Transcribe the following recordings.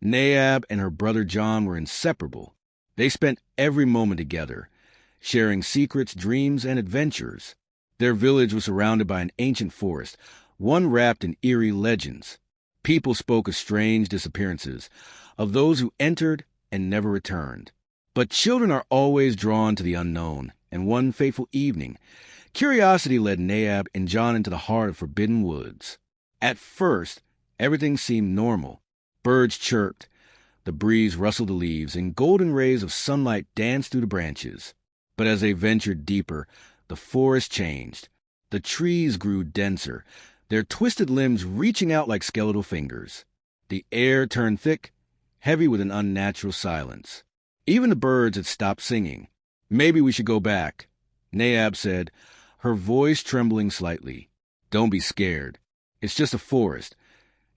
Nayab and her brother John were inseparable. They spent every moment together, sharing secrets, dreams, and adventures. Their village was surrounded by an ancient forest, one wrapped in eerie legends. People spoke of strange disappearances, of those who entered and never returned. But children are always drawn to the unknown, and one fateful evening, curiosity led Nayab and John into the heart of forbidden woods. At first, everything seemed normal. Birds chirped, the breeze rustled the leaves, and golden rays of sunlight danced through the branches. But as they ventured deeper, the forest changed. The trees grew denser, their twisted limbs reaching out like skeletal fingers. The air turned thick, heavy with an unnatural silence. Even the birds had stopped singing. "Maybe we should go back," Nayab said, her voice trembling slightly. "Don't be scared. It's just a forest,"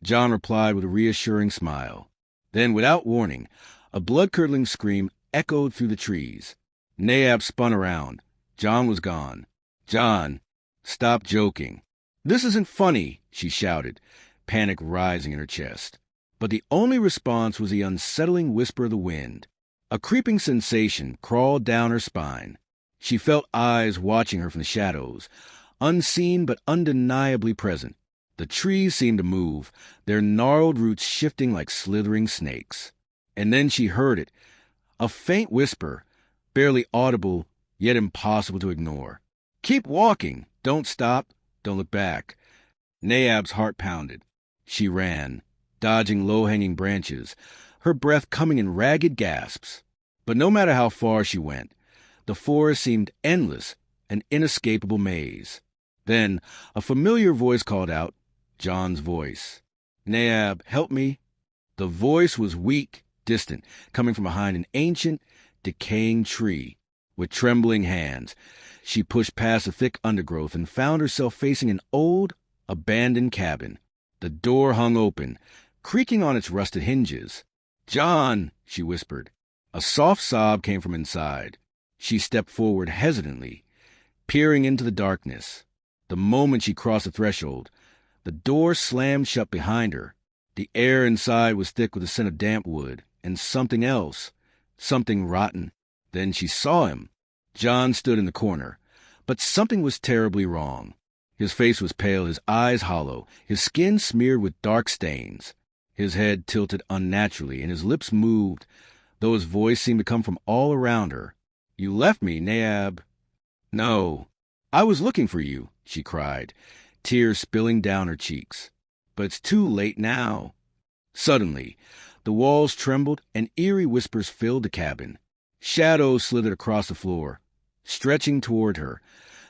John replied with a reassuring smile. Then, without warning, a blood-curdling scream echoed through the trees. Nayab spun around. John was gone. "John, stop joking." "This isn't funny," she shouted, panic rising in her chest. But the only response was the unsettling whisper of the wind. A creeping sensation crawled down her spine. She felt eyes watching her from the shadows, unseen but undeniably present. The trees seemed to move, their gnarled roots shifting like slithering snakes. And then she heard it, a faint whisper, barely audible, yet impossible to ignore. "Keep walking. Don't stop. Don't look back." Nayab's heart pounded. She ran, dodging low-hanging branches, her breath coming in ragged gasps. But no matter how far she went, the forest seemed endless, an inescapable maze. Then a familiar voice called out, John's voice. "Nayab, help me." The voice was weak, distant, coming from behind an ancient, decaying tree. With trembling hands, she pushed past the thick undergrowth and found herself facing an old, abandoned cabin. The door hung open, creaking on its rusted hinges. "John," she whispered. A soft sob came from inside. She stepped forward hesitantly, peering into the darkness. The moment she crossed the threshold, the door slammed shut behind her. The air inside was thick with the scent of damp wood, and something else, something rotten. Then she saw him. John stood in the corner, but something was terribly wrong. His face was pale, his eyes hollow, his skin smeared with dark stains. His head tilted unnaturally, and his lips moved, though his voice seemed to come from all around her. "You left me, Nayab." "No. I was looking for you," she cried, tears spilling down her cheeks. "But it's too late now." Suddenly, the walls trembled and eerie whispers filled the cabin. Shadows slithered across the floor, stretching toward her,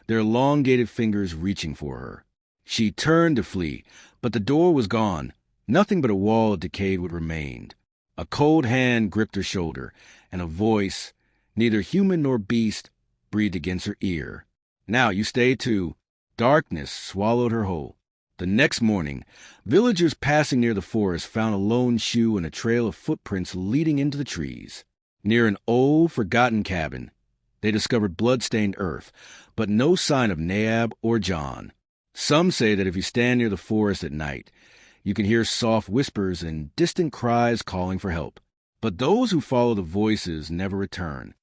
their elongated fingers reaching for her. She turned to flee, but the door was gone. Nothing but a wall of decayed wood remained. A cold hand gripped her shoulder, and a voice, neither human nor beast, breathed against her ear. "Now you stay too." Darkness swallowed her whole. The next morning, villagers passing near the forest found a lone shoe and a trail of footprints leading into the trees. Near an old, forgotten cabin, they discovered blood-stained earth, but no sign of Nayab or John. Some say that if you stand near the forest at night, you can hear soft whispers and distant cries calling for help. But those who follow the voices never return.